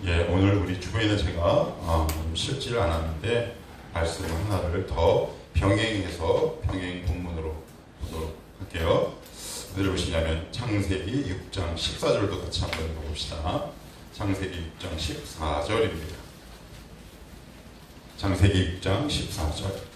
예, 오늘 우리 주보에는 제가 좀 쉽지를 않았는데 말씀 하나를 더 병행해서 병행 본문으로 보도록 할게요. 어디를 보시냐면 창세기 6장 14절도 같이 한번 읽어봅시다. 창세기 6장 14절입니다. 창세기 6장 14절.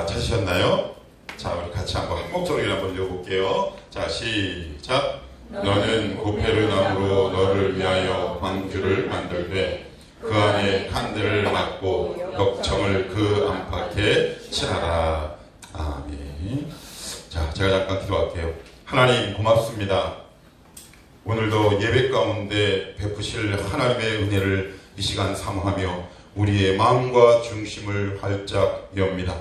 찾으셨나요? 자, 우리 같이 한 목소리를 한번 읽어볼게요. 자, 시작. 너는 고페르나무로 너를 위하여 방주를 만들되 그 안에 칸들을 막고 벽청을 그 안팎에 칠하라. 아멘. 자, 제가 잠깐 기도할게요. 하나님 고맙습니다. 오늘도 예배 가운데 베푸실 하나님의 은혜를 이 시간 사모하며 우리의 마음과 중심을 활짝 엽니다.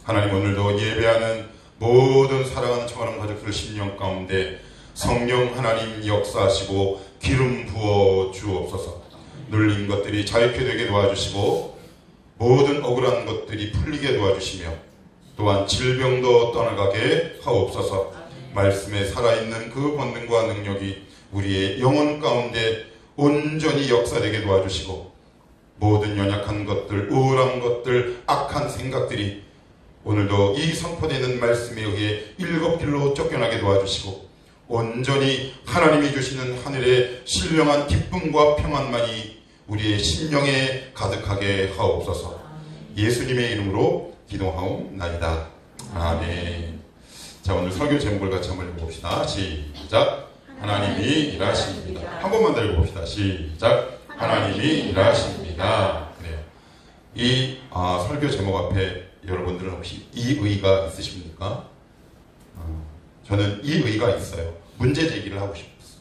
하나님, 오늘도 예배하는 모든 사랑하는 청하는 가족들 심령 가운데 성령 하나님 역사하시고 기름 부어 주옵소서. 눌린 것들이 자유케 되게 도와주시고 모든 억울한 것들이 풀리게 도와주시며 또한 질병도 떠나가게 하옵소서. 말씀에 살아있는 그 본능과 능력이 우리의 영혼 가운데 온전히 역사되게 도와주시고 모든 연약한 것들, 우울한 것들, 악한 생각들이 오늘도 이 선포되는 말씀에 의해 일곱 길로 쫓겨나게 도와주시고 온전히 하나님이 주시는 하늘의 신령한 기쁨과 평안만이 우리의 심령에 가득하게 하옵소서. 예수님의 이름으로 기도하옵나이다. 아멘. 자, 오늘 설교 제목을 같이 한번 읽어봅시다. 시작. 하나님이 일하십니다. 한 번만 더 읽어봅시다. 시작. 하나님이 일하십니다. 그래요. 이 설교 제목 앞에 여러분들은 혹시 이의가 있으십니까? 저는 이의가 있어요. 문제 제기를 하고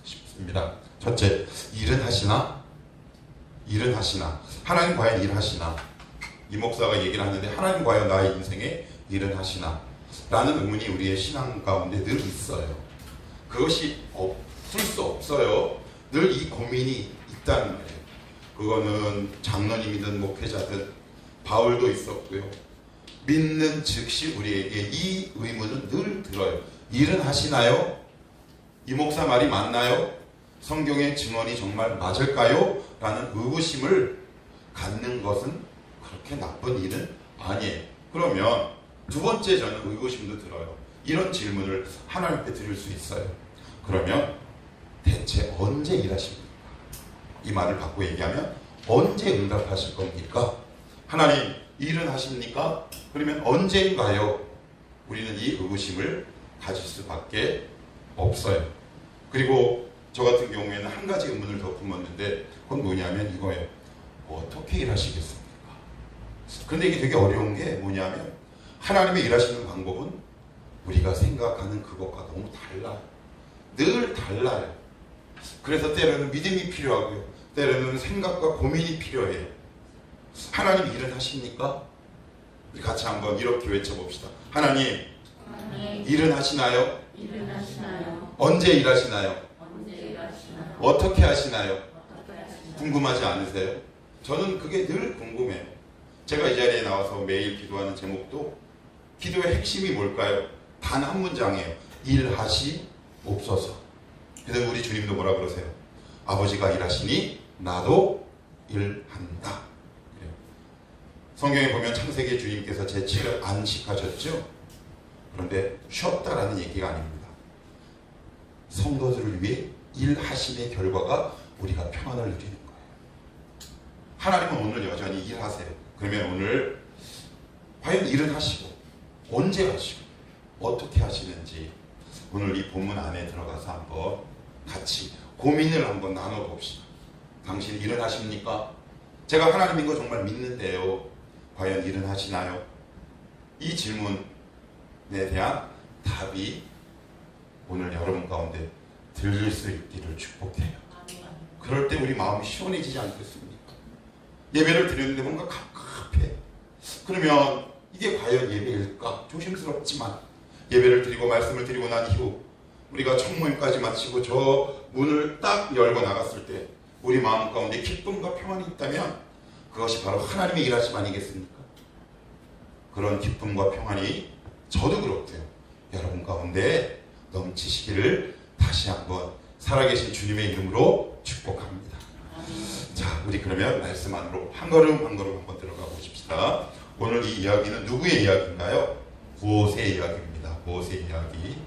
싶습니다. 첫째, 일은 하시나? 일은 하시나? 하나님 과연 일하시나? 이 목사가 얘기를 하는데 하나님 과연 나의 인생에 일은 하시나? 라는 의문이 우리의 신앙 가운데 늘 있어요. 그것이 없을 수 없어요. 늘 이 고민이 있다는 말이에요. 그거는 장로님이든 목회자든 바울도 있었고요. 믿는 즉시 우리에게 이 의문은 늘 들어요. 일은 하시나요? 이 목사 말이 맞나요? 성경의 증언이 정말 맞을까요? 라는 의구심을 갖는 것은 그렇게 나쁜 일은 아니에요. 그러면 두 번째 저는 의구심도 들어요. 이런 질문을 하나님께 드릴 수 있어요. 그러면 대체 언제 일하십니까? 이 말을 바꿔 얘기하면 언제 응답하실 겁니까? 하나님 일은 하십니까? 그러면 언제인가요? 우리는 이 의구심을 가질 수밖에 없어요. 그리고 저 같은 경우에는 한 가지 의문을 더 품었는데 그건 뭐냐면 이거예요. 어떻게 일하시겠습니까? 근데 이게 되게 어려운 게 뭐냐면 하나님의 일하시는 방법은 우리가 생각하는 그것과 너무 달라요. 늘 달라요. 그래서 때로는 믿음이 필요하고요. 때로는 생각과 고민이 필요해요. 하나님 일은 하십니까? 우리 같이 한번 이렇게 외쳐봅시다. 하나님, 일은 하시나요? 일은 하시나요? 언제 일하시나요? 언제 일하시나요? 어떻게 하시나요? 어떻게 하시나요? 궁금하지 않으세요? 저는 그게 늘 궁금해요. 제가 이 자리에 나와서 매일 기도하는 제목도 기도의 핵심이 뭘까요? 단 한 문장이에요. 일하시옵소서. 그래서 우리 주님도 뭐라 그러세요? 아버지가 일하시니 나도 일한다. 성경에 보면 창세기 주님께서 제7일 안식하셨죠? 그런데 쉬었다라는 얘기가 아닙니다. 성도들을 위해 일하심의 결과가 우리가 평안을 누리는 거예요. 하나님은 오늘 여전히 일하세요. 그러면 오늘 과연 일은 하시고 언제 하시고 어떻게 하시는지 오늘 이 본문 안에 들어가서 한번 같이 고민을 한번 나눠봅시다. 당신 일은 하십니까? 제가 하나님인 거 정말 믿는데요. 과연 일은 하시나요? 이 질문에 대한 답이 오늘 여러분 가운데 들릴 수 있기를 축복해요. 그럴 때 우리 마음이 시원해지지 않겠습니까? 예배를 드리는데 뭔가 갑갑해. 그러면 이게 과연 예배일까? 조심스럽지만 예배를 드리고 말씀을 드리고 난 이후 우리가 청모임까지 마치고 저 문을 딱 열고 나갔을 때 우리 마음 가운데 기쁨과 평안이 있다면 그것이 바로 하나님의 일하심 아니겠습니까? 그런 기쁨과 평안이 저도 그렇고요. 여러분 가운데 넘치시기를 다시 한번 살아계신 주님의 이름으로 축복합니다. 자, 우리 그러면 말씀 안으로 한 걸음 한 걸음 한번 들어가 보십시다. 오늘 이 이야기는 누구의 이야기인가요? 모세의 이야기입니다. 모세의 이야기.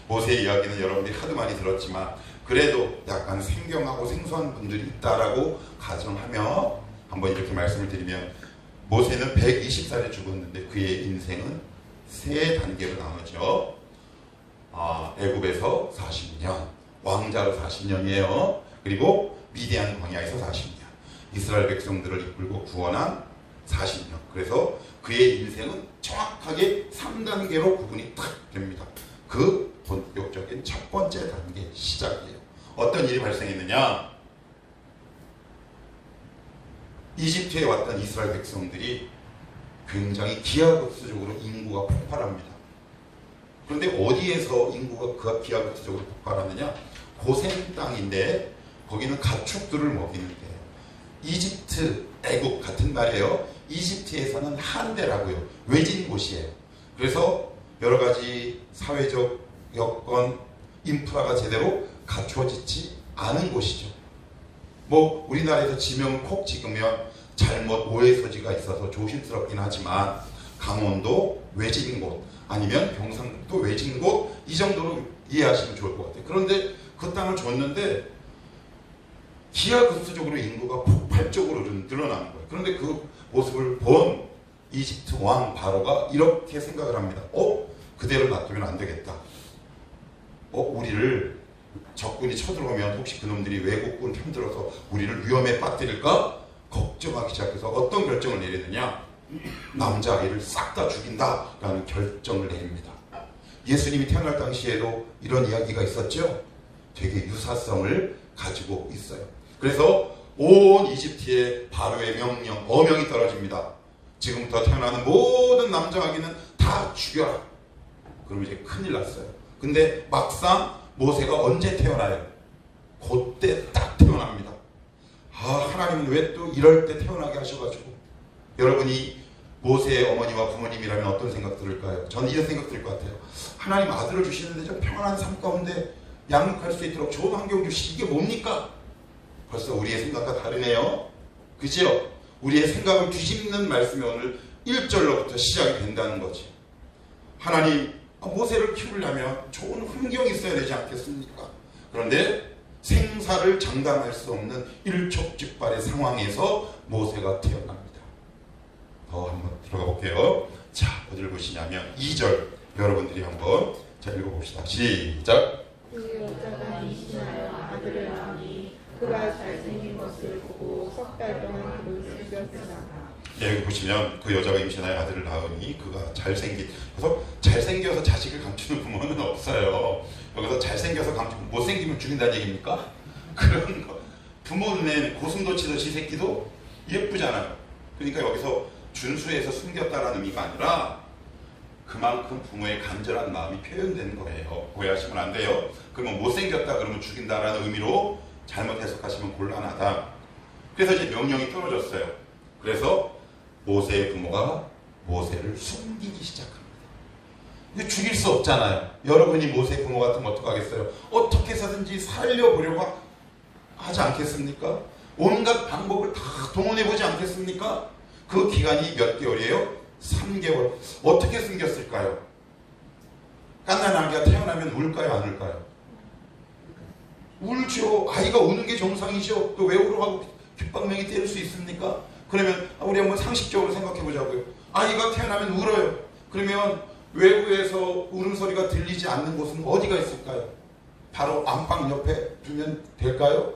모세의 이야기는 여러분들이 하도 많이 들었지만 그래도 약간 생경하고 생소한 분들이 있다라고 가정하며 한번 이렇게 말씀을 드리면 모세는 120살에 죽었는데 그의 인생은 세 단계로 나누죠. 애굽에서 40년, 왕자로 40년이에요. 그리고 미디안 광야에서 40년, 이스라엘 백성들을 이끌고 구원한 40년. 그래서 그의 인생은 정확하게 3단계로 구분이 딱 됩니다. 그 본격적인 첫 번째 단계 시작이에요. 어떤 일이 발생했느냐? 이집트에 왔던 이스라엘 백성들이 굉장히 기하급수적으로 인구가 폭발합니다. 그런데 어디에서 인구가 기하급수적으로 폭발하느냐? 고센 땅인데 거기는 가축들을 먹이는데 이집트, 애국 같은 말이에요. 이집트에서는 한대라고요. 외진 곳이에요. 그래서 여러 가지 사회적 여건, 인프라가 제대로 갖춰지지 않은 곳이죠. 뭐 우리나라에서 지명을 콕 찍으면 잘못 오해 소지가 있어서 조심스럽긴 하지만 강원도 외진 곳 아니면 경상북도 외진 곳 이 정도로 이해하시면 좋을 것 같아요. 그런데 그 땅을 줬는데 기하급수적으로 인구가 폭발적으로 늘어나는 거예요. 그런데 그 모습을 본 이집트 왕 바로가 이렇게 생각을 합니다. 그대로 놔두면 안 되겠다. 우리를 적군이 쳐들어오면 혹시 그놈들이 외국군 편들어서 우리를 위험에 빠뜨릴까 걱정하기 시작해서 어떤 결정을 내리느냐? 남자아이를 싹 다 죽인다라는 결정을 내립니다. 예수님이 태어날 당시에도 이런 이야기가 있었죠. 되게 유사성을 가지고 있어요. 그래서 온 이집트에 바로의 명령, 어명이 떨어집니다. 지금부터 태어나는 모든 남자아기는 다 죽여라. 그럼 이제 큰일 났어요. 근데 막상 모세가 언제 태어나요? 그때 딱 태어납니다. 하나님은 왜 또 이럴 때 태어나게 하셔가지고. 여러분이 모세의 어머니와 부모님이라면 어떤 생각 들을까요? 저는 이런 생각 들 것 같아요. 하나님 아들을 주시는데 좀 평안한 삶 가운데 양육할 수 있도록 좋은 환경 주시, 이게 뭡니까? 벌써 우리의 생각과 다르네요. 그죠? 우리의 생각을 뒤집는 말씀이 오늘 1절로부터 시작이 된다는 거지. 하나님, 모세를 키우려면 좋은 환경이 있어야 되지 않겠습니까? 그런데 생사를 장담할 수 없는 일촉즉발의 상황에서 모세가 태어납니다. 더 한번 들어가 볼게요. 자, 어디를 보시냐면 2절 여러분들이 한번 읽어봅시다. 시작. 그 여자가 임신하여 아들을 낳으니 그가 잘생긴 것을 보고 석 달 동안 그를 즐겼으나. 여기 보시면 그 여자가 임신하여 아들을 낳으니 그가 그래서 잘생겨서 자식을 감추는 부모는 없어요. 여기서 잘생겨서 못생기면 죽인다는 얘기입니까? 그런 거. 부모 눈엔 고슴도치듯이 새끼도 예쁘잖아요. 그러니까 여기서 준수해서 숨겼다라는 의미가 아니라 그만큼 부모의 간절한 마음이 표현되는 거예요. 오해하시면 안 돼요. 그러면 못생겼다 그러면 죽인다라는 의미로 잘못 해석하시면 곤란하다. 그래서 이제 명령이 떨어졌어요. 그래서 모세의 부모가 모세를 숨기기 시작합니다. 근데 죽일 수 없잖아요. 여러분이 모세의 부모 같으면 어떡하겠어요? 어떻게 해서든지 살려보려고 하지 않겠습니까? 온갖 방법을 다 동원해보지 않겠습니까? 그 기간이 몇 개월이에요? 3개월. 어떻게 숨겼을까요? 갓난아기가 태어나면 울까요? 안 울까요? 울죠. 아이가 우는 게 정상이죠. 또 왜 울어 하고 귓방맹이 때릴 수 있습니까? 그러면 우리 한번 상식적으로 생각해 보자고요. 아이가 태어나면 울어요. 그러면 외부에서 울음소리가 들리지 않는 곳은 어디가 있을까요? 바로 안방 옆에 두면 될까요?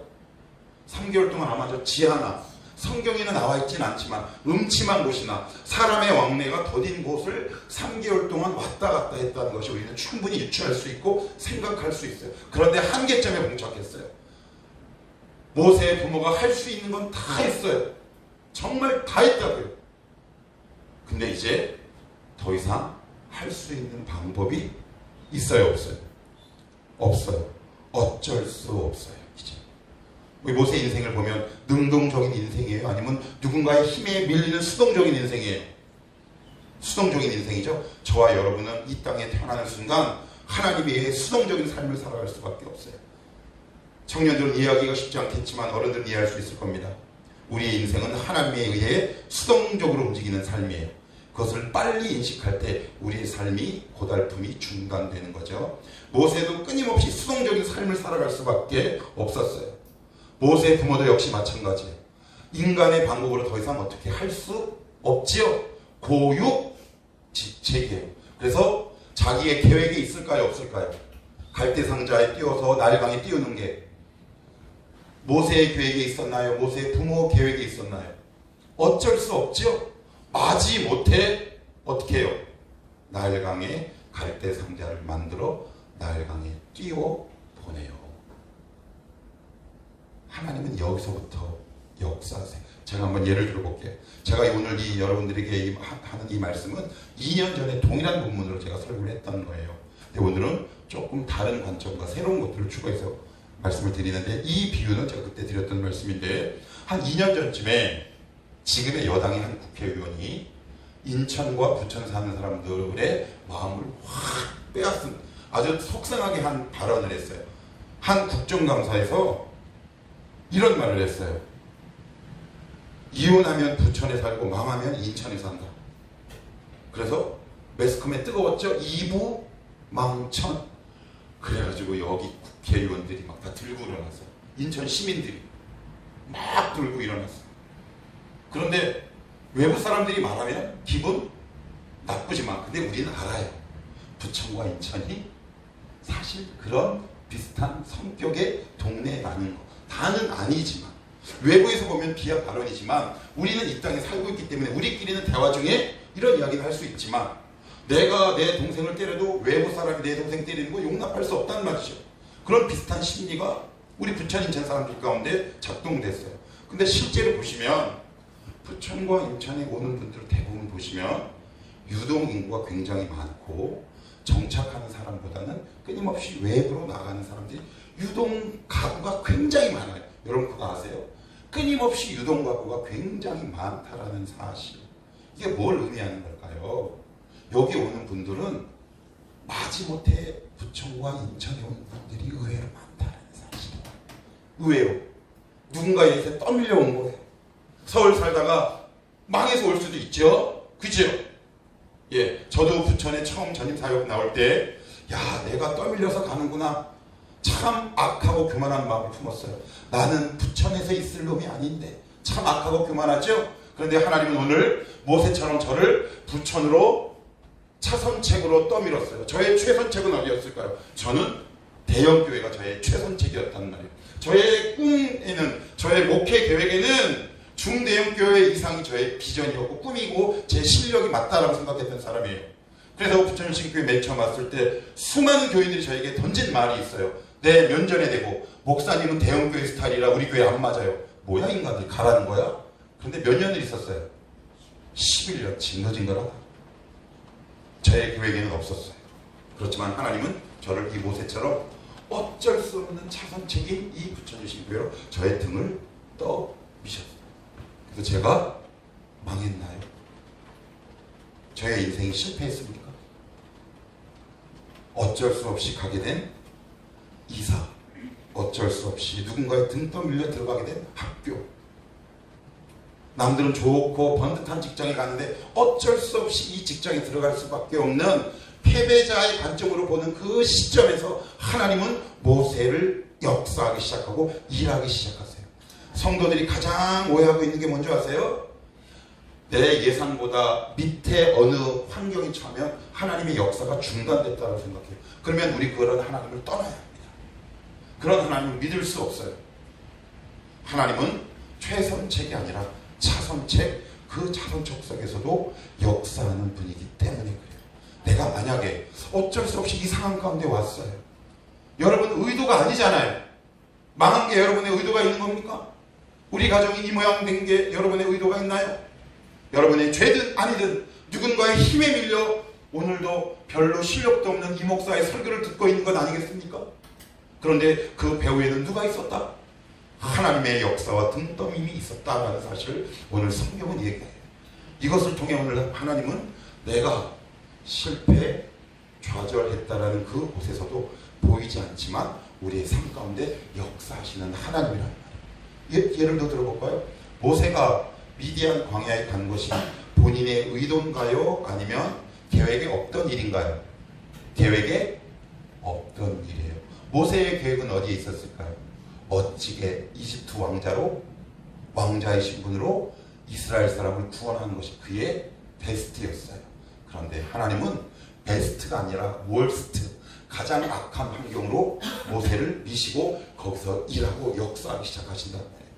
3개월 동안 아마 저 지하나 성경에는 나와 있진 않지만 음침한 곳이나 사람의 왕래가 더딘 곳을 3개월 동안 왔다 갔다 했다는 것이 우리는 충분히 유추할 수 있고 생각할 수 있어요. 그런데 한계점에 봉착했어요. 모세의 부모가 할 수 있는 건 다 했어요. 정말 다 했다고요. 근데 이제 더 이상 할 수 있는 방법이 있어요? 없어요? 없어요. 어쩔 수 없어요. 우리 모세의 인생을 보면 능동적인 인생이에요? 아니면 누군가의 힘에 밀리는 수동적인 인생이에요? 수동적인 인생이죠. 저와 여러분은 이 땅에 태어나는 순간 하나님에 의해 수동적인 삶을 살아갈 수밖에 없어요. 청년들은 이해하기가 쉽지 않겠지만 어른들은 이해할 수 있을 겁니다. 우리의 인생은 하나님에 의해 수동적으로 움직이는 삶이에요. 그것을 빨리 인식할 때 우리의 삶이 고달픔이 중단되는 거죠. 모세도 끊임없이 수동적인 삶을 살아갈 수밖에 없었어요. 모세의 부모도 역시 마찬가지예요. 인간의 방법으로 더 이상 어떻게 할 수 없지요. 고육지책이에요. 그래서 자기의 계획이 있을까요, 없을까요? 갈대상자에 띄워서 나일강에 띄우는 게 모세의 계획이 있었나요? 모세의 부모 계획이 있었나요? 어쩔 수 없죠. 마지 못해 어떻게 해요? 나일강에 갈대상자를 만들어 나일강에 띄워 보내요. 하나님은 여기서부터 역사하세요. 제가 한번 예를 들어볼게요. 제가 오늘 여러분들에게 하는 이 말씀은 2년 전에 동일한 본문으로 제가 설교를 했던 거예요. 근데 오늘은 조금 다른 관점과 새로운 것들을 추가해서 말씀을 드리는데, 이 비유는 제가 그때 드렸던 말씀인데, 한 2년 전쯤에 지금의 여당의 한 국회의원이 인천과 부천 사는 사람들의 마음을 확 빼앗은 아주 속상하게 한 발언을 했어요. 한 국정감사에서 이런 말을 했어요. 이혼하면 부천에 살고 망하면 인천에 산다. 그래서 매스컴에 뜨거웠죠. 이부 망천. 그래가지고 여기 국회의원들이 막 다 들고 일어났어요. 인천 시민들이 막 들고 일어났어요. 그런데 외부 사람들이 말하면 기분 나쁘지만, 근데 우리는 알아요. 부천과 인천이 사실 그런 비슷한 성격의 동네라는 거. 다는 아니지만, 외부에서 보면 비하 발언이지만 우리는 이 땅에 살고 있기 때문에 우리끼리는 대화 중에 이런 이야기를 할 수 있지만, 내가 내 동생을 때려도 외부 사람이 내 동생 때리는 거 용납할 수 없다는 말이죠. 그런 비슷한 심리가 우리 부천, 인천 사람들 가운데 작동됐어요. 근데 실제로 보시면 부천과 인천에 오는 분들 대부분 보시면 유동인구가 굉장히 많고, 정착하는 사람보다는 끊임없이 외부로 나가는 사람들이 유동 가구가 굉장히 많아요. 여러분 그거 아세요? 끊임없이 유동 가구가 굉장히 많다라는 사실. 이게 뭘 의미하는 걸까요? 여기 오는 분들은 마지못해 부천과 인천에 오는 분들이 의외로 많다는 사실이에요. 의외로 누군가에게 떠밀려 온 거예요. 서울 살다가 망해서 올 수도 있죠. 그죠? 예, 저도 부천에 처음 전임 사역 나올 때, 야, 내가 떠밀려서 가는구나. 참 악하고 교만한 마음을 품었어요. 나는 부천에서 있을 놈이 아닌데. 참 악하고 교만하죠? 그런데 하나님은 오늘 모세처럼 저를 부천으로 차선책으로 떠밀었어요. 저의 최선책은 어디였을까요? 저는 대형교회가 저의 최선책이었단 말이에요. 저의 꿈에는, 저의 목회 계획에는 중대형교회 이상이 저의 비전이었고 꿈이고 제 실력이 맞다라고 생각했던 사람이에요. 그래서 부천신교회 맨 처음 왔을 때 수많은 교인들이 저에게 던진 말이 있어요. 내 면전에 대고, 목사님은 대형교회 스타일이라 우리 교회 안 맞아요. 뭐야 인간들, 가라는 거야? 그런데 몇 년을 있었어요? 11년. 징글징글하다. 저의 계획에는 없었어요. 그렇지만 하나님은 저를 이 모세처럼 어쩔 수 없는 차선책인 이 부천신교회로 저의 등을 떠미셨어요. 그래서 제가 망했나요? 저의 인생이 실패했습니까? 어쩔 수 없이 가게 된 이사, 어쩔 수 없이 누군가의 등 떠밀려 들어가게 된 학교, 남들은 좋고 번듯한 직장에 가는데 어쩔 수 없이 이 직장에 들어갈 수밖에 없는 패배자의 관점으로 보는 그 시점에서 하나님은 모세를 역사하기 시작하고 일하기 시작하세요. 성도들이 가장 오해하고 있는 게 뭔지 아세요? 내 예상보다 밑에 어느 환경이 처하면 하나님의 역사가 중단됐다고 생각해요. 그러면 우리 그런 하나님을 떠나야 합니다. 그런 하나님을 믿을 수 없어요. 하나님은 최선책이 아니라 차선책, 그 차선책 속에서도 역사하는 분이기 때문에 그래요. 내가 만약에 어쩔 수 없이 이 상황 가운데 왔어요. 여러분 의도가 아니잖아요. 망한 게 여러분의 의도가 있는 겁니까? 우리 가정이 이 모양 된 게 여러분의 의도가 있나요? 여러분의 죄든 아니든 누군가의 힘에 밀려 오늘도 별로 실력도 없는 이 목사의 설교를 듣고 있는 건 아니겠습니까? 그런데 그 배후에는 누가 있었다? 하나님의 역사와 등떠밈이 있었다라는 사실을 오늘 성경은 얘기해요. 이것을 통해 오늘 하나님은 내가 실패, 좌절했다라는 그 곳에서도 보이지 않지만 우리의 삶 가운데 역사하시는 하나님이란 말이에요. 예를 들어 들어볼까요? 모세가 미디안 광야에 간 것이 본인의 의도인가요? 아니면 계획에 없던 일인가요? 계획에 없던 일이에요. 모세의 계획은 어디에 있었을까요? 멋지게 이집트 왕자의 신분으로 이스라엘 사람을 구원하는 것이 그의 베스트였어요. 그런데 하나님은 베스트가 아니라 월스트, 가장 악한 환경으로 모세를 미시고 거기서 일하고 역사하기 시작하신단 말이에요.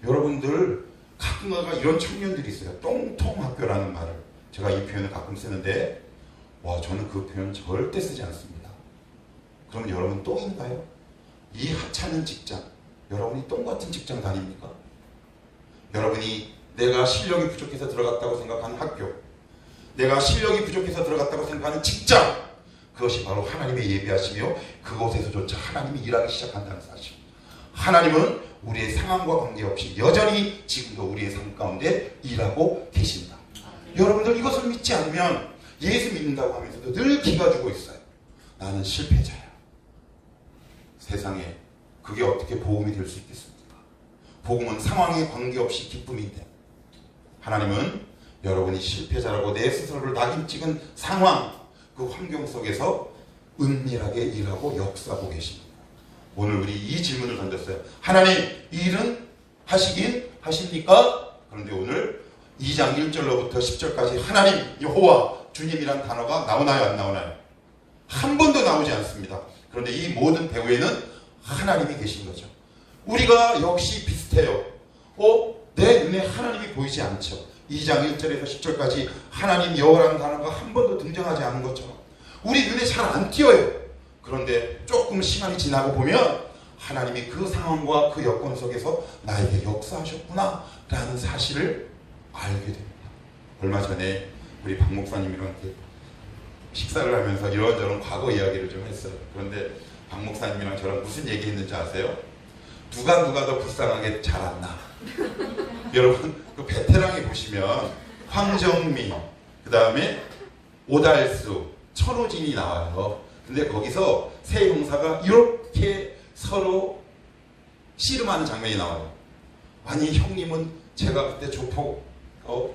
여러분들 가끔가다 이런 청년들이 있어요. 똥통학교라는 말을, 제가 이 표현을 가끔 쓰는데 저는 그 표현 절대 쓰지 않습니다. 그러면 여러분 똥인가요? 이 하찮은 직장, 여러분이 똥같은 직장 다닙니까? 여러분이 내가 실력이 부족해서 들어갔다고 생각하는 학교, 내가 실력이 부족해서 들어갔다고 생각하는 직장, 그것이 바로 하나님의 예비하시며 그곳에서조차 하나님이 일하기 시작한다는 사실. 하나님은 우리의 상황과 관계없이 여전히 지금도 우리의 삶 가운데 일하고 계신다. 여러분들 이것을 믿지 않으면 예수 믿는다고 하면서도 늘 기가 주고 있어요. 나는 실패자야. 세상에 그게 어떻게 복음이 될 수 있겠습니까? 복음은 상황에 관계없이 기쁨인데, 하나님은 여러분이 실패자라고 내 스스로를 낙인 찍은 상황, 그 환경 속에서 은밀하게 일하고 역사하고 계십니다. 오늘 우리 이 질문을 던졌어요. 하나님, 이 일은 하시긴 하십니까? 그런데 오늘 2장 1절로부터 10절까지 하나님, 여호와, 주님이란 단어가 나오나요? 안 나오나요? 한 번도 나오지 않습니다. 그런데 이 모든 배후에는 하나님이 계신 거죠. 우리가 역시 비슷해요. 내 눈에 하나님이 보이지 않죠. 2장 1절에서 10절까지 하나님 여호와라는 단어가 한 번도 등장하지 않은 것처럼 우리 눈에 잘 안 띄어요. 그런데 조금 시간이 지나고 보면 하나님이 그 상황과 그 여건 속에서 나에게 역사하셨구나 라는 사실을 알게 됩니다. 얼마 전에 우리 박 목사님이랑 이렇게 식사를 하면서 이런저런 과거 이야기를 좀 했어요. 그런데 박 목사님이랑 저랑 무슨 얘기했는지 아세요? 누가 더 불쌍하게 자랐나. 여러분 그 베테랑에 보시면 황정민, 그 다음에 오달수, 천호진이 나와요. 근데 거기서 세 형사가 이렇게 서로 씨름하는 장면이 나와요. 아니 형님은 제가 그때 조폭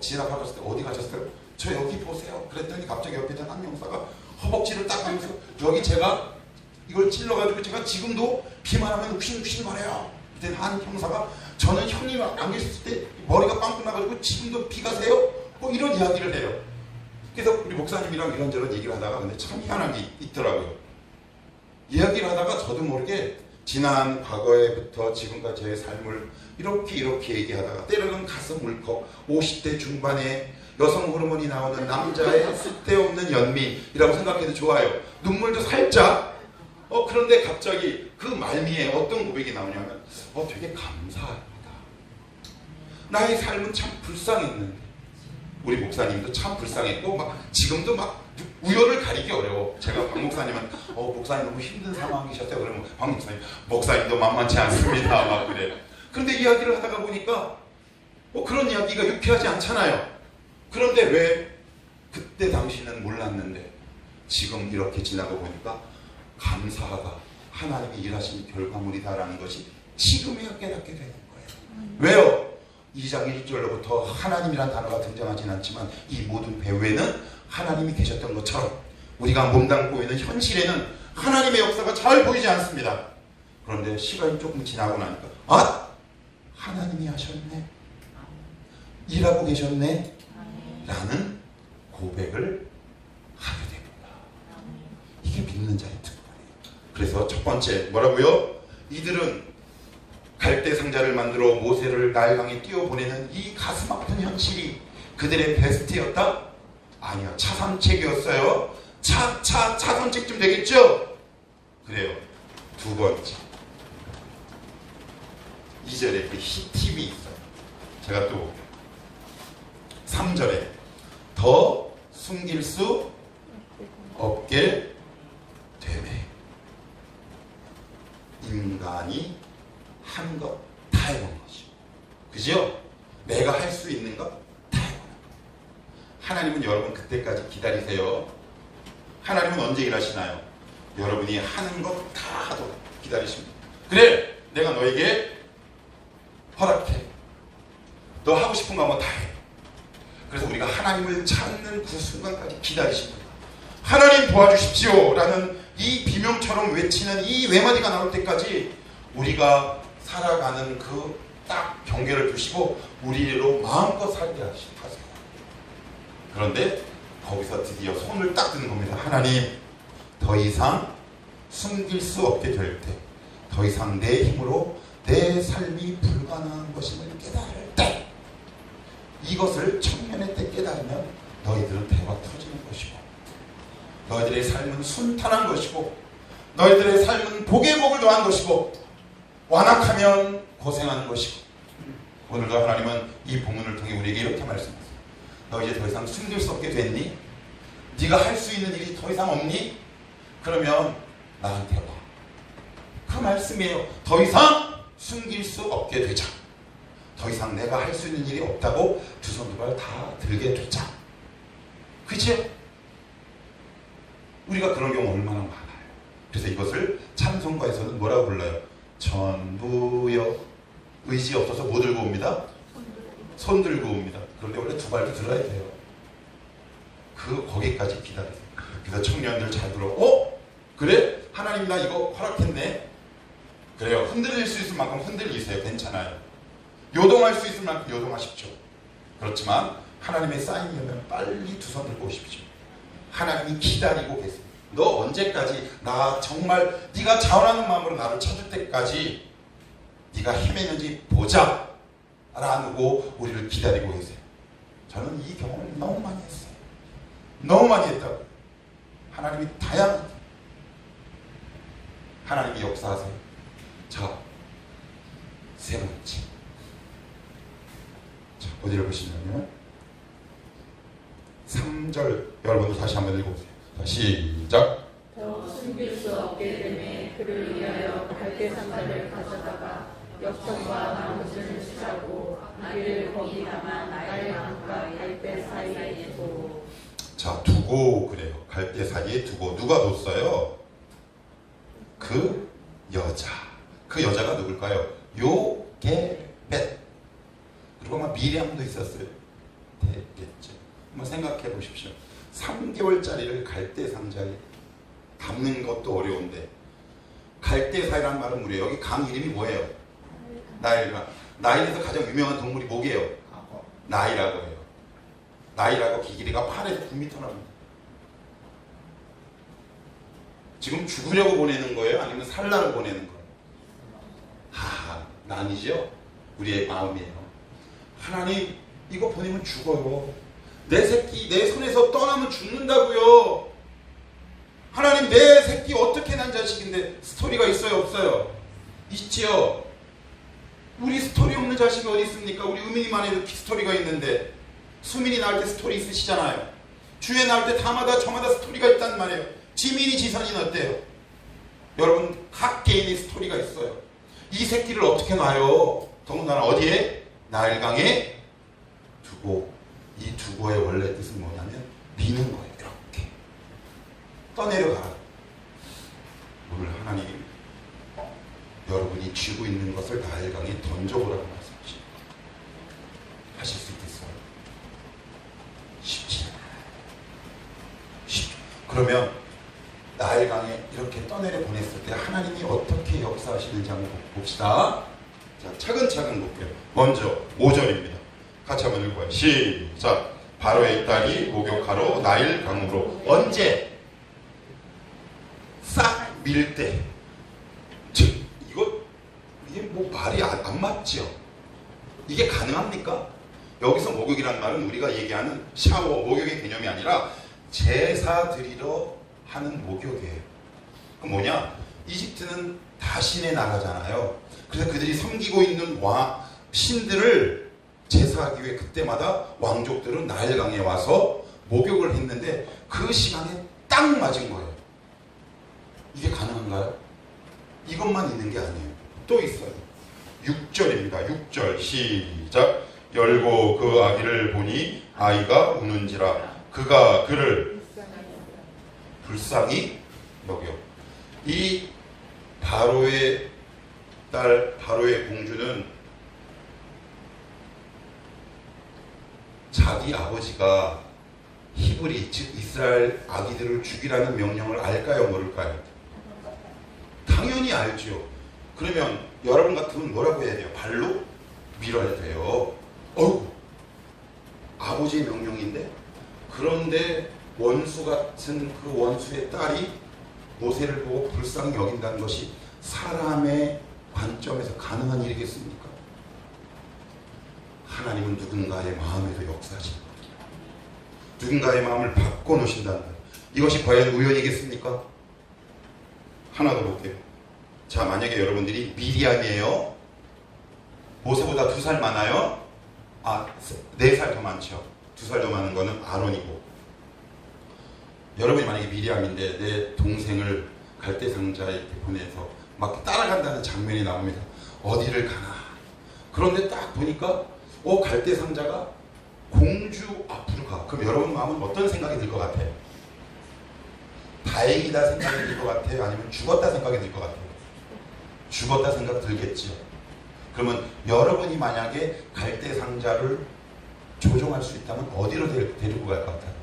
진압하셨을 때 어디 가셨어요? 저 여기 보세요. 그랬더니 갑자기 옆에 있던 한 형사가 허벅지를 딱 하면서 여기 제가 이걸 찔러가지고 제가 지금도 비만 하면 욱신욱신 거려요. 그때 한 형사가 저는 형님 안 계셨을 때 머리가 빵 끝나가지고 지금도 비 가세요? 이런 이야기를 해요. 그래서 우리 목사님이랑 이런저런 얘기를 하다가 근데 참 희한한 게 있더라고요. 이야기를 하다가 저도 모르게 지난 과거에부터 지금까지 제 삶을 이렇게 얘기하다가 때로는 가슴 울컥 50대 중반에 여성 호르몬이 나오는 남자의 쓸데없는 연민이라고 생각해도 좋아요. 눈물도 살짝. 그런데 갑자기 그 말미에 어떤 고백이 나오냐면 되게 감사합니다. 나의 삶은 참 불쌍했는데, 우리 목사님도 참 불쌍했고 지금도 우열을 가리기 어려워. 제가 박 목사님은 목사님 너무 힘든 상황이셨어요. 그러면 박 목사님도 만만치 않습니다. 막 그래요. 그런데 이야기를 하다가 보니까 그런 이야기가 유쾌하지 않잖아요. 그런데 왜 그때 당시는 몰랐는데 지금 이렇게 지나고 보니까 감사가 하나님이 일하신 결과물이다라는 것이 지금에야 깨닫게 되는 거예요. 왜요? 2장 1절로부터 하나님이란 단어가 등장하진 않지만 이 모든 배후에는 하나님이 계셨던 것처럼 우리가 몸담고 있는 현실에는 하나님의 역사가 잘 보이지 않습니다. 그런데 시간이 조금 지나고 나니까 하나님이 하셨네, 일하고 계셨네 라는 고백을 하게 됩니다. 이게 믿는 자의 특권이에요. 그래서 첫 번째 뭐라고요? 이들은 갈대 상자를 만들어 모세를 나일 강에 띄워보내는 이 가슴 아픈 현실이 그들의 베스트였다? 아니요, 차선책이었어요. 차선책쯤 되겠죠? 그래요. 두 번째, 2절에 그 히팁이 있어요. 제가 또 3절에 더 숨길 수 없게 되네. 인간이 한 것 다 해본 거죠. 그죠? 내가 할 수 있는 것 다 해본 거. 하나님은 여러분 여러분 그때까지 기다리세요. 하나님은 언제 일하시나요? 여러분이 하는 것 다 하도록 기다리십니다. 그래, 내가 너에게 허락해. 너 하고 싶은 거 한번 다 해. 그래서 우리가 하나님을 찾는 그 순간까지 기다리십니다. 하나님 도와주십시오 라는 이 비명처럼 외치는 이 외마디가 나올 때까지 우리가 살아가는 그 딱 경계를 두시고 우리로 마음껏 살게 하세요. 그런데 거기서 드디어 손을 딱 드는 겁니다. 하나님, 더 이상 숨길 수 없게 될 때, 더 이상 내 힘으로 내 삶이 불가능한 것임을 깨달을 때, 이것을 청년의 때 깨달으면 너희들은 대박 터지는 것이고, 너희들의 삶은 순탄한 것이고, 너희들의 삶은 복의 복을 더한 것이고, 완악하면 고생하는 것이고. 오늘도 하나님은 이 본문을 통해 우리에게 이렇게 말씀하세요. 너 이제 더 이상 숨길 수 없게 됐니? 네가 할 수 있는 일이 더 이상 없니? 그러면 나한테 와. 그 말씀이에요. 더 이상 숨길 수 없게 되자. 더 이상 내가 할 수 있는 일이 없다고 두 손 두 발 다 들게 되자. 그치? 우리가 그런 경우 얼마나 많아요. 그래서 이것을 찬송가에서는 뭐라고 불러요? 전부여. 의지 없어서 뭐 들고 옵니다? 손 들고 옵니다. 그런데 원래 두 발도 들어야 돼요. 거기까지 기다리세요. 그래서 청년들 잘 들어. 그래? 하나님 나 이거 허락했네. 그래요. 흔들릴 수 있을 만큼 흔들리세요. 괜찮아요. 요동할 수 있을 만큼 요동하십시오. 그렇지만 하나님의 사인이면 빨리 두 손 들고 오십시오. 하나님이 기다리고 계세요. 너 언제까지 나 정말 네가 자원하는 마음으로 나를 찾을 때까지 네가 헤매는지 보자 라고 우리를 기다리고 계세요. 저는 이 경험을 너무 많이 했어요. 너무 많이 했다고. 하나님이 다양하게 하나님이 역사하세요. 자, 세 번째. 자, 어디를 보시냐면 3절 여러분도 다시 한번 읽어보세요. 자, 시작. 더욱 숨길 수 없게 되매 그를 위하여 갈대 상자를 가져다가 역청과 나무들을 취하고 이를 거기 담아 나의 강과 갈대 사이에 두고. 자, 두고 그래요. 갈대 사이에 두고. 누가 뒀어요? 그 여자. 그 여자가 누굴까요? 요게벳. 그리고 아마 미리암도 있었어요. 됐겠죠. 한번 생각해 보십시오. 3개월짜리를 갈대 상자에 담는 것도 어려운데 갈대 사이라는 말은 뭐예요? 여기 강 이름이 뭐예요? 나일강. 나일에서 가장 유명한 동물이 뭐게요? 나이라고 해요. 나이라고 길이가 8에서 9m 납니다. 지금 죽으려고 보내는 거예요? 아니면 살라고 보내는 거예요? 난이죠? 우리의 마음이에요. 하나님, 이거 보내면 죽어요. 내 새끼 내 손에서 떠나면 죽는다고요. 하나님, 내 새끼 어떻게 난 자식인데. 스토리가 있어요? 없어요? 있지요. 우리 스토리 없는 자식이 어디 있습니까? 우리 의민이만 해도 스토리가 있는데. 수민이 낳을 때 스토리 있으시잖아요. 주에 낳을 때 다마다 저마다 스토리가 있단 말이에요. 지민이 지선이는 어때요? 여러분, 각 개인의 스토리가 있어요. 이 새끼를 어떻게 놔요? 더군다나 어디에? 나일강에 두고. 이 두고의 원래 뜻은 뭐냐면 미는 거예요. 이렇게 떠내려가라. 오늘 하나님, 여러분이 쥐고 있는 것을 나일강에 던져보라고 말씀하십니다. 하실 수 있겠어요? 쉽지 않아요. 그러면 나일강에 이렇게 떠내려 보냈을 때 하나님이 어떻게 역사하시는지 한번 봅시다. 자, 차근차근 볼게요. 먼저 5절입니다. 같이 한번 읽어봐요. 시작. 바로의 딸이 목욕하러 나일강으로. 언제? 싹 밀 때. 이게 뭐 말이 안 맞죠? 이게 가능합니까? 여기서 목욕이란 말은 우리가 얘기하는 샤워, 목욕의 개념이 아니라 제사 드리러 하는 목욕이에요. 그 뭐냐? 이집트는 다신의 나라잖아요. 그래서 그들이 섬기고 있는 신들을 제사하기 위해 그때마다 왕족들은 나일강에 와서 목욕을 했는데 그 시간에 딱 맞은 거예요. 이게 가능한가요? 이것만 있는 게 아니에요. 또 있어요. 6절입니다. 6절 시작. 열고 그 아기를 보니 아이가 우는지라 그가 그를 불쌍히 여겨. 이 바로의 딸, 바로의 공주는 자기 아버지가 히브리, 즉 이스라엘 아기들을 죽이라는 명령을 알까요, 모를까요? 당연히 알죠. 그러면 여러분 같으면 뭐라고 해야 돼요? 발로 밀어야 돼요. 어우, 아버지의 명령인데? 그런데 원수 같은 그 원수의 딸이 모세를 보고 불쌍히 여긴다는 것이 사람의 관점에서 가능한 일이겠습니까? 하나님은 누군가의 마음에도 역사하십니다. 누군가의 마음을 바꿔놓으신다는 거예요. 이것이 과연 우연이겠습니까? 하나 더 볼게요. 자, 만약에 여러분들이 미리암이에요. 모세보다 2살 많아요? 4살 더 많죠. 2살 더 많은 거는 아론이고. 여러분이 만약에 미리암인데 내 동생을 갈대상자에 이렇게 보내서 막 따라간다는 장면이 나옵니다. 어디를 가나. 그런데 딱 보니까 갈대상자가 공주 앞으로 가. 그럼 여러분 마음은 어떤 생각이 들 것 같아요? 다행이다 생각이 들 것 같아요? 아니면 죽었다 생각이 들 것 같아요? 죽었다 생각 들겠죠. 그러면 여러분이 만약에 갈대상자를 조종할 수 있다면 어디로 데리고 갈 것 같아요?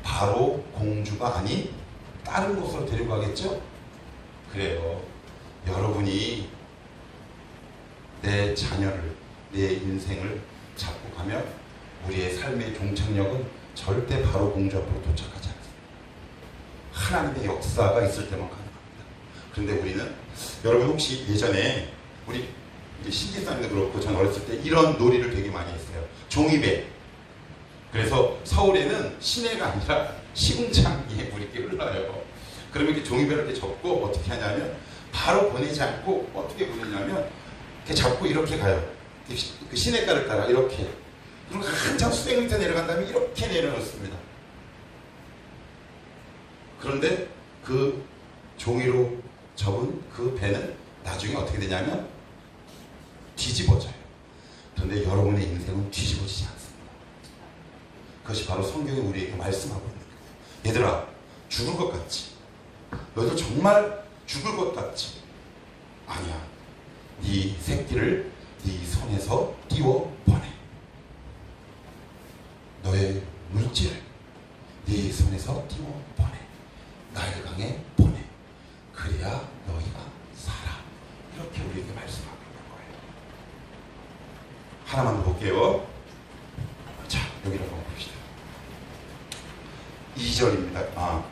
바로 공주가 아닌 다른 곳으로 데리고 가겠죠? 그래요. 여러분이 내 자녀를, 내 인생을 잡고 가면 우리의 삶의 종착역은 절대 바로 공주 앞으로 도착하지 않습니다. 하나님의 역사가 있을 때만 가능합니다. 그런데 우리는, 여러분 혹시 예전에 우리 신기사님도 그렇고 전 어렸을 때 이런 놀이를 되게 많이 했어요. 종이배. 그래서 서울에는 시내가 아니라 시궁창에 물이 이렇게 흘러요. 그러면 이렇게 종이배를 이렇게 접고 어떻게 하냐면 바로 보내지 않고 어떻게 보내냐면 이렇게 잡고 이렇게 가요. 그 시내가를 따라 이렇게. 그리고 한참 수백 미터 내려간 다음에 이렇게 내려놓습니다. 그런데 그 종이로 접은 그 배는 나중에 어떻게 되냐면 뒤집어져요. 그런데 여러분의 인생은 뒤집어지지 않습니다. 그것이 바로 성경이 우리에게 말씀하고 있는 거예요. 얘들아, 죽을 것 같지? 너희들 정말 죽을 것 같지? 아니야. 네 새끼를 네 손에서 띄워보내. 너의 물질을 네 손에서 띄워보내. 나일강에 보내. 그래야 너희가 살아. 이렇게 우리에게 말씀하고 있는 거예요. 하나만 더 볼게요. 자, 여기로 한번 봅시다. 2절입니다.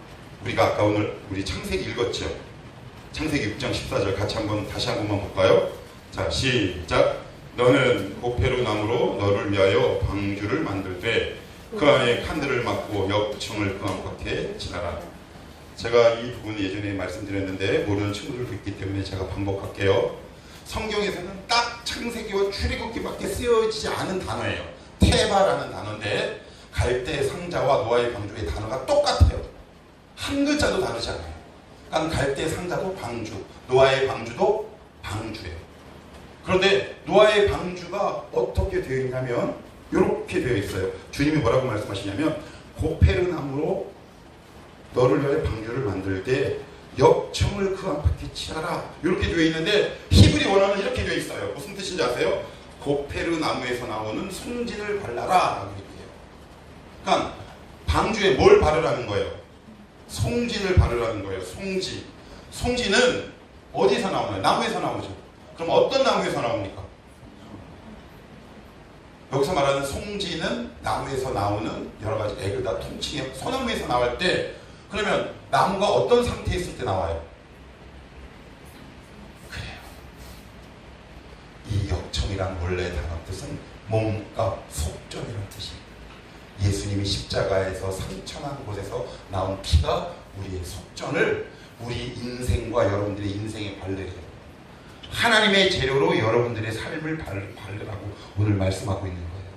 우리가 아까 오늘 우리 창세기 읽었죠? 창세기 6장 14절 같이 다시 한 번만 볼까요? 자, 시작. 너는 고페루 나무로 너를 위하여 방주를 만들되 그 안에 칸들을 막고 역청을 그 안에 겉에 지나라. 제가 이 부분 예전에 말씀드렸는데 모르는 친구들도 있기 때문에 제가 반복할게요. 성경에서는 딱 창세기와 출애굽기밖에 쓰여지지 않은 단어예요. 테바라는 단어인데 갈대 상자와 노아의 방주의 단어가 똑같아요. 한 글자도 다르지 않아요. 그러니까 갈대 상자도 방주, 노아의 방주도 방주예요. 그런데 노아의 방주가 어떻게 되어 있냐면 이렇게 되어 있어요. 주님이 뭐라고 말씀하시냐면 고페르 나무로 너를 위하여 방주를 만들 때 역청을 그 안팎에 칠하라. 이렇게 되어 있는데 히브리 원어는 이렇게 되어 있어요. 무슨 뜻인지 아세요? 고페르 나무에서 나오는 송진을 발라라 라고 얘기해요. 그러니까 방주에 뭘 바르라는 거예요? 송진을 바르라는 거예요. 송진. 송진은 어디서 나오나요? 나무에서 나오죠. 그럼 어떤 나무에서 나옵니까? 여기서 말하는 송진은 나무에서 나오는 여러 가지 애그다 통칭해 소나무에서 나올 때, 그러면 나무가 어떤 상태에 있을 때 나와요? 그래요. 이 역청이란 원래 단어 뜻은 몸과 속전이라는 뜻입니다. 예수님이 십자가에서 상처난 곳에서 나온 피가 우리의 속전을 우리 인생과 여러분들의 인생에 바르래요. 하나님의 재료로 여러분들의 삶을 바르라고 오늘 말씀하고 있는 거예요.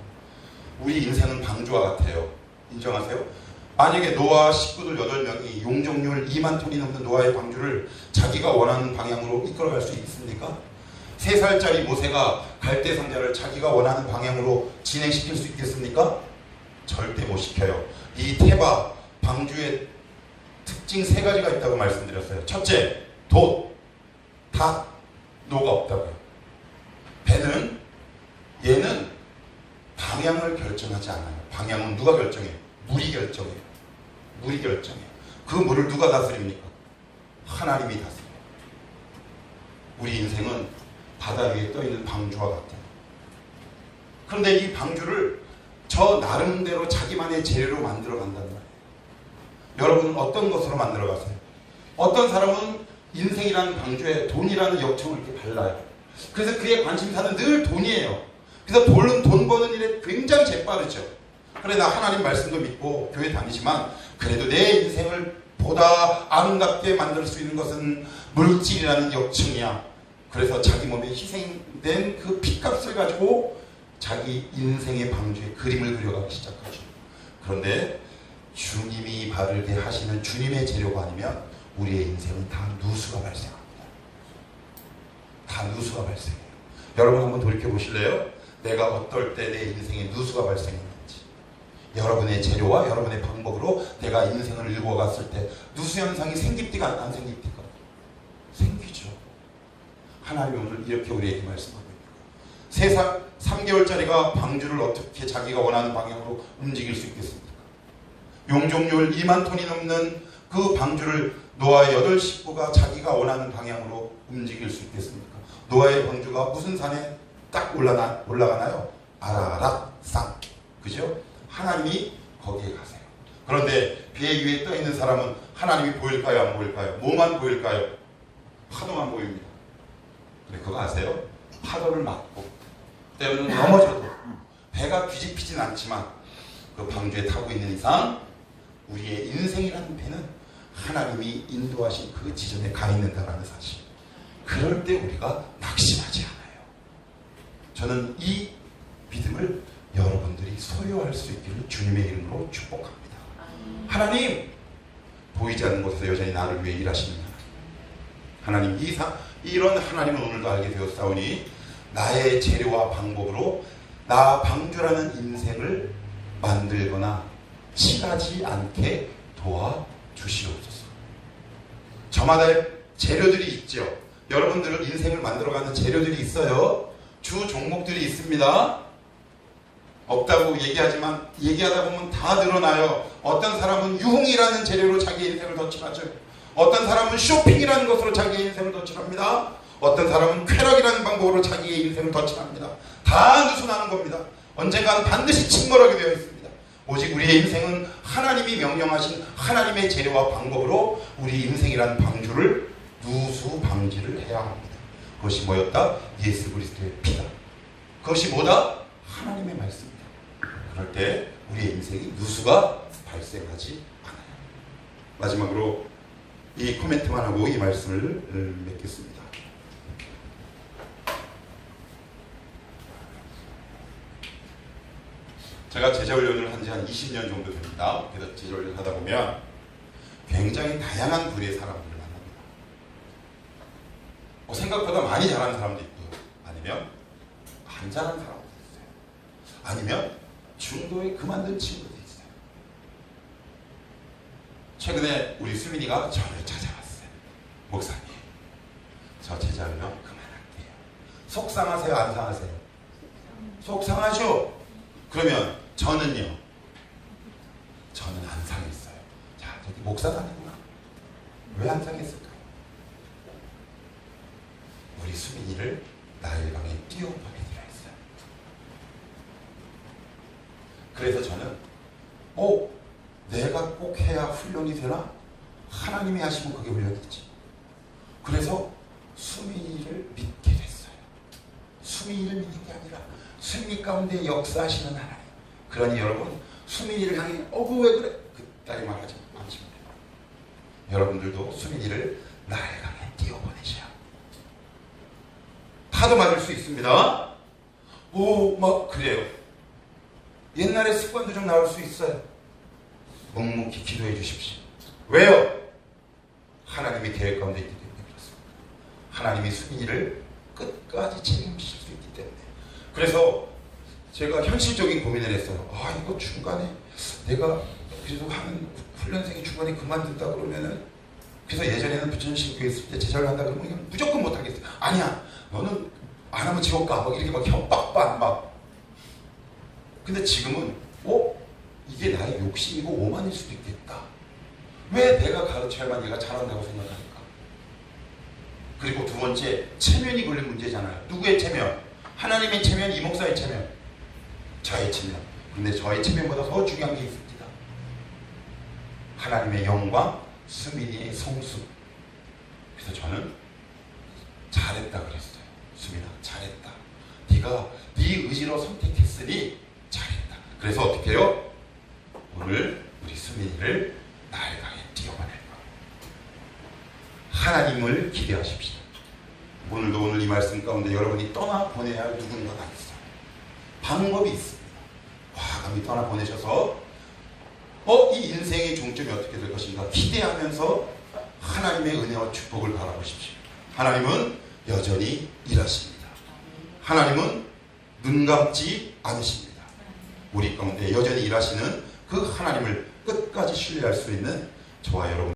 우리 인생은 방주와 같아요. 인정하세요? 만약에 노아 식구들 8명이 용적률 2만 톤이 넘는 노아의 방주를 자기가 원하는 방향으로 이끌어갈 수 있습니까? 3살짜리 모세가 갈대상자를 자기가 원하는 방향으로 진행시킬 수 있겠습니까? 절대 못 시켜요. 이 태바 방주의 특징 3가지가 있다고 말씀드렸어요. 첫째, 돛, 닷, 노가 없다고요. 배는 얘는 방향을 결정하지 않아요. 방향은 누가 결정해요? 물이 결정해요. 물이 결정해요. 그 물을 누가 다스립니까? 하나님이 다스려요. 우리 인생은 바다 위에 떠있는 방주와 같아요. 그런데 이 방주를 저 나름대로 자기만의 재료로 만들어 간단 말이에요. 여러분은 어떤 것으로 만들어 가세요? 어떤 사람은 인생이라는 방주에 돈이라는 역청을 이렇게 발라요. 그래서 그의 관심사는 늘 돈이에요. 그래서 돈 버는 일에 굉장히 재빠르죠. 그래, 나 하나님 말씀도 믿고 교회 다니지만 그래도 내 인생을 보다 아름답게 만들 수 있는 것은 물질이라는 역청이야. 그래서 자기 몸에 희생된 그 핏값을 가지고 자기 인생의 방주에 그림을 그려가기 시작하죠. 그런데 주님이 바르게 하시는 주님의 재료가 아니면 우리의 인생은 다 누수가 발생합니다. 다 누수가 발생해요. 여러분 한번 돌이켜 보실래요? 내가 어떨 때 내 인생에 누수가 발생했는지. 여러분의 재료와 여러분의 방법으로 내가 인생을 일궈갔을 때 누수 현상이 생깁니까 안 생깁니까? 생기죠. 하나님이 오늘 이렇게 우리에게 말씀하고 있습니다. 3개월짜리가 방주를 어떻게 자기가 원하는 방향으로 움직일 수 있겠습니까? 용적률 2만 톤이 넘는 그 방주를 노아의 8 식구가 자기가 원하는 방향으로 움직일 수 있겠습니까? 노아의 방주가 무슨 산에 딱 올라가나요? 아라랏산. 그죠? 하나님이 거기에 가세요. 그런데 배 위에 떠 있는 사람은 하나님이 보일까요? 안 보일까요? 뭐만 보일까요? 파도만 보입니다. 근데 그거 아세요? 파도를 맞고 때로는 넘어져도 배가 뒤집히진 않지만 그 방주에 타고 있는 이상 우리의 인생이라는 배는 하나님이 인도하신 그 지점에 가 있는다라는 사실. 그럴 때 우리가 낙심하지 않아요. 저는 이 믿음을 여러분들이 소유할 수 있기를 주님의 이름으로 축복합니다. 하나님, 보이지 않는 곳에서 여전히 나를 위해 일하시는 하나님, 이런 하나님을 오늘도 알게 되었사오니 나의 재료와 방법으로 나 방주라는 인생을 만들거나 치가지 않게 도와주시옵소서. 저마다의 재료들이 있죠. 여러분들 인생을 만들어가는 재료들이 있어요. 주 종목들이 있습니다. 없다고 얘기하지만 얘기하다 보면 다 늘어나요. 어떤 사람은 유흥이라는 재료로 자기 인생을 덧칠하죠. 어떤 사람은 쇼핑이라는 것으로 자기의 인생을 덧칠합니다. 어떤 사람은 쾌락이라는 방법으로 자기의 인생을 덧칠합니다. 다 누수나는 겁니다. 언젠가는 반드시 침몰하게 되어 있습니다. 오직 우리의 인생은 하나님이 명령하신 하나님의 재료와 방법으로 우리 인생이라는 방주를 누수 방지를 해야 합니다. 그것이 뭐였다? 예수 그리스도의 피다. 그것이 뭐다? 하나님의 말씀입니다. 그럴 때 우리의 인생이 누수가 발생하지 않아요. 마지막으로 이 코멘트만 하고 이 말씀을 맺겠습니다. 제가 제자훈련을 한 지 한 20년 정도 됩니다. 그래서 제자훈련을 하다 보면 굉장히 다양한 부류의 사람들을 만납니다. 생각보다 많이 잘하는 사람도 있고요. 아니면 안 잘하는 사람도 있어요. 아니면 중도에 그만둔 친구도 있어요. 최근에 우리 수민이가 저를 찾아왔어요. 목사님, 저 제자훈련 그만할게요. 속상하세요? 안 상하세요? 속상하죠? 그러면 저는요? 저는 안 상했어요. 자, 저기 목사가 아니구나. 왜 안 상했을까요? 우리 수민이를 나일강에 띄워보내기로 했어요. 그래서 저는 내가 꼭 해야 훈련이 되나? 하나님이 하시면 그게 훈련이지. 그래서 수민이를 믿게 됐어요. 수민이를 믿는 게 아니라 수민이 가운데 역사하시는 하나님. 그러니 여러분, 수민이를 향해 왜 그래? 그따위 말하지 마시면 돼요. 여러분들도 수민이를 나일강에 띄워보내셔요. 파도 맞을 수 있습니다. 그래요. 옛날의 습관도 좀 나올 수 있어요. 묵묵히 기도해 주십시오. 왜요? 하나님의 계획 가운데 있기 때문에 그렇습니다. 하나님이 수민이를 끝까지 책임지실 수 있기 때문에. 그래서 제가 현실적인 고민을 했어요. 아, 이거 중간에 내가 그래도 하는 훈련생이 중간에 그만둔다 그러면은, 그래서 예전에는 부천신교회 있을 때 제자를 한다 그러면 그냥 무조건 못하겠어. 아니야, 너는 안 하면 지옥 가. 막 이렇게 막 협박반 막. 근데 지금은 이게 나의 욕심이고 오만일 수도 있겠다. 왜 내가 가르쳐야만 얘가 잘한다고 생각할까? 그리고 두 번째, 체면이 걸린 문제잖아요. 누구의 체면? 하나님의 체면, 이 목사의 체면, 저의 체면. 근데 저의 체면보다 더 중요한 게 있습니다. 하나님의 영광, 수민이의 성수. 그래서 저는 잘했다 그랬어요. 수민아, 잘했다. 네가 네 의지로 선택했으니 잘했다. 그래서 어떻게 해요? 오늘 우리 수민이를 나일강에 뛰어보낼 거예요. 하나님을 기대하십시오. 오늘도 오늘 이 말씀 가운데 여러분이 떠나보내야 할 누군가가 있어요. 방법이 있습니다. 과감히 떠나보내셔서 이 인생의 종점이 어떻게 될 것인가 기대하면서 하나님의 은혜와 축복을 바라보십시오. 하나님은 여전히 일하십니다. 하나님은 눈 감지 않으십니다. 우리 가운데 여전히 일하시는 그 하나님을 끝까지 신뢰할 수 있는 저와 여러분